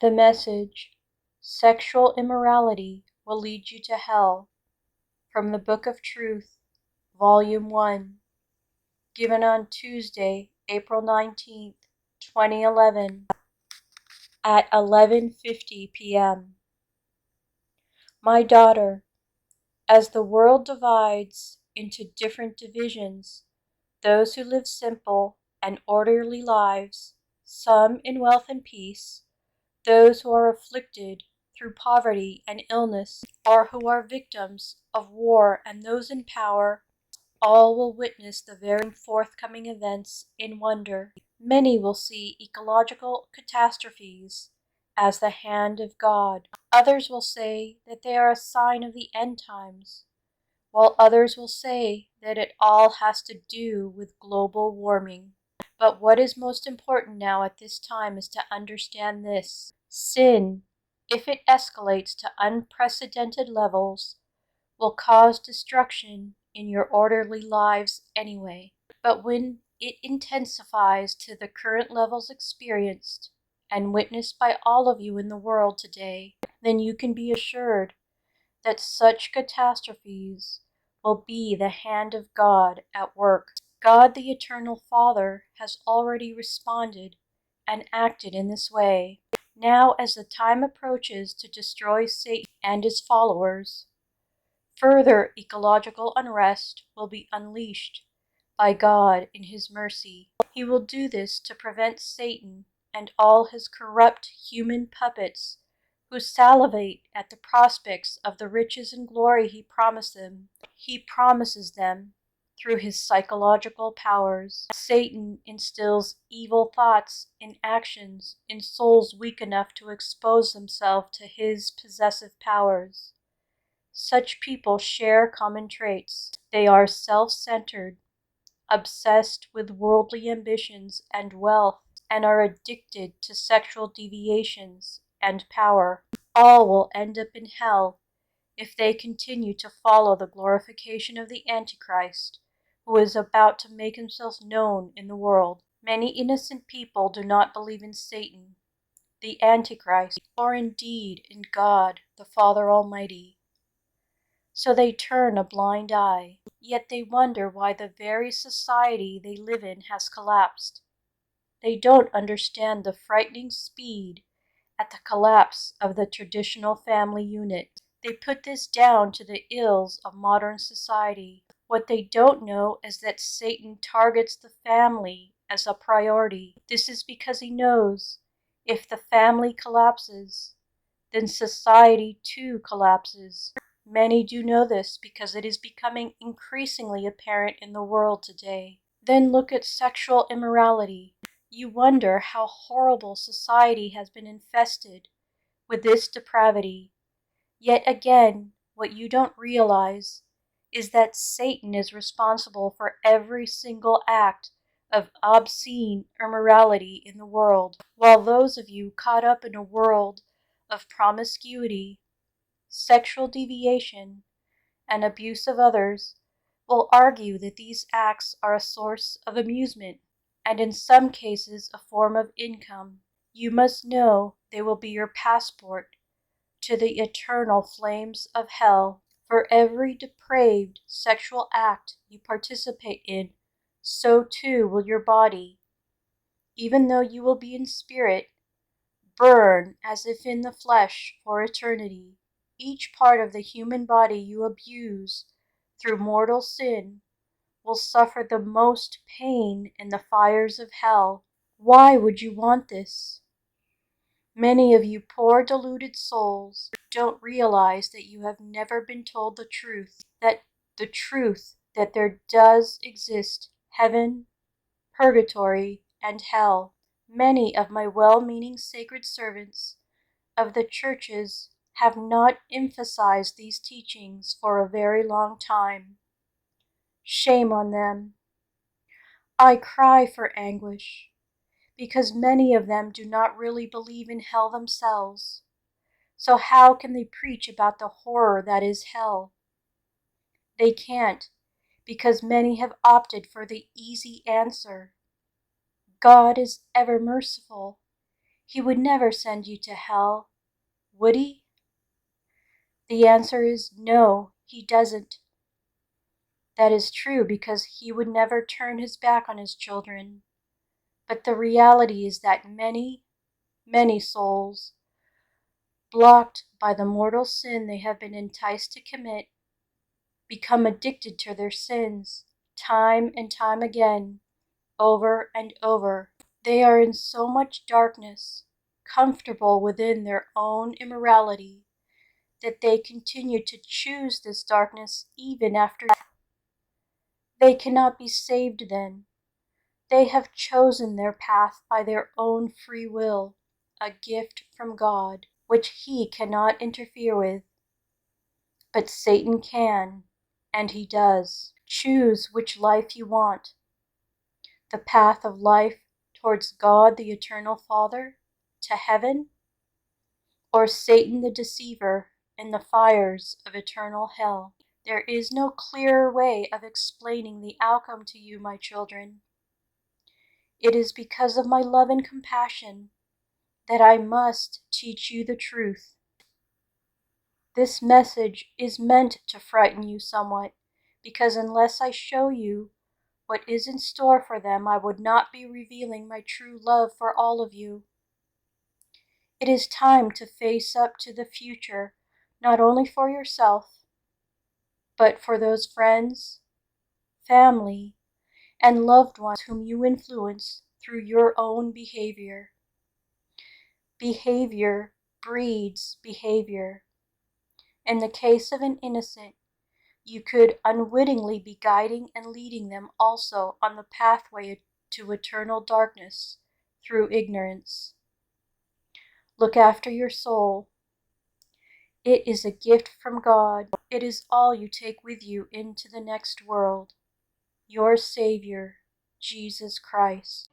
The message, Sexual Immorality Will Lead You to Hell, from the Book of Truth, Volume 1, given on Tuesday, April 19th, 2011, at 11:50 p.m. My daughter, as the world divides into different divisions, those who live simple and orderly lives, some in wealth and peace, those who are afflicted through poverty and illness, or who are victims of war, and those in power, all will witness the very forthcoming events in wonder. Many will see ecological catastrophes as the hand of God. Others will say that they are a sign of the end times, while others will say that it all has to do with global warming. But what is most important now at this time is to understand this. Sin, if it escalates to unprecedented levels, will cause destruction in your orderly lives anyway. But when it intensifies to the current levels experienced and witnessed by all of you in the world today, then you can be assured that such catastrophes will be the hand of God at work. God the Eternal Father has already responded and acted in this way. Now, as the time approaches to destroy Satan and his followers, further ecological unrest will be unleashed by God in his mercy. He will do this to prevent Satan and all his corrupt human puppets who salivate at the prospects of the riches and glory he promised them. He promises them through his psychological powers. Satan instills evil thoughts and actions in souls weak enough to expose themselves to his possessive powers. Such people share common traits. They are self-centered, obsessed with worldly ambitions and wealth, and are addicted to sexual deviations and power. All will end up in hell if they continue to follow the glorification of the Antichrist, who is about to make himself known in the world. Many innocent people do not believe in Satan, the Antichrist, or indeed in God, the Father Almighty. So they turn a blind eye, yet they wonder why the very society they live in has collapsed. They don't understand the frightening speed at the collapse of the traditional family unit. They put this down to the ills of modern society. What they don't know is that Satan targets the family as a priority. This is because he knows if the family collapses, then society too collapses. Many do know this because it is becoming increasingly apparent in the world today. Then look at sexual immorality. You wonder how horrible society has been infested with this depravity. Yet again, what you don't realize is that Satan is responsible for every single act of obscene immorality in the world, while those of you caught up in a world of promiscuity, sexual deviation, and abuse of others will argue that these acts are a source of amusement and in some cases a form of income. You must know they will be your passport to the eternal flames of hell. For every depraved sexual act you participate in, so too will your body, even though you will be in spirit, burn as if in the flesh for eternity. Each part of the human body you abuse through mortal sin will suffer the most pain in the fires of hell. Why would you want this? Many of you poor deluded souls don't realize that you have never been told the truth that there does exist heaven, purgatory, and hell. Many of my well-meaning sacred servants of the churches have not emphasized these teachings for a very long time. Shame on them. I cry for anguish, because many of them do not really believe in hell themselves. So how can they preach about the horror that is hell? They can't, because many have opted for the easy answer. God is ever merciful. He would never send you to hell, would he? The answer is no, he doesn't. That is true because he would never turn his back on his children. But the reality is that many, many souls, blocked by the mortal sin they have been enticed to commit, become addicted to their sins time and time again, over and over. They are in so much darkness, comfortable within their own immorality, that they continue to choose this darkness even after death. They cannot be saved then. They have chosen their path by their own free will, a gift from God, which He cannot interfere with. But Satan can, and he does. Choose which life you want. The path of life towards God the Eternal Father, to heaven, or Satan the deceiver in the fires of eternal hell. There is no clearer way of explaining the outcome to you, my children. It is because of my love and compassion that I must teach you the truth. This message is meant to frighten you somewhat, because unless I show you what is in store for them, I would not be revealing my true love for all of you. It is time to face up to the future, not only for yourself, but for those friends, family, and loved ones whom you influence through your own behavior. Behavior breeds behavior. In the case of an innocent, you could unwittingly be guiding and leading them also on the pathway to eternal darkness through ignorance. Look after your soul. It is a gift from God. It is all you take with you into the next world. Your Savior, Jesus Christ.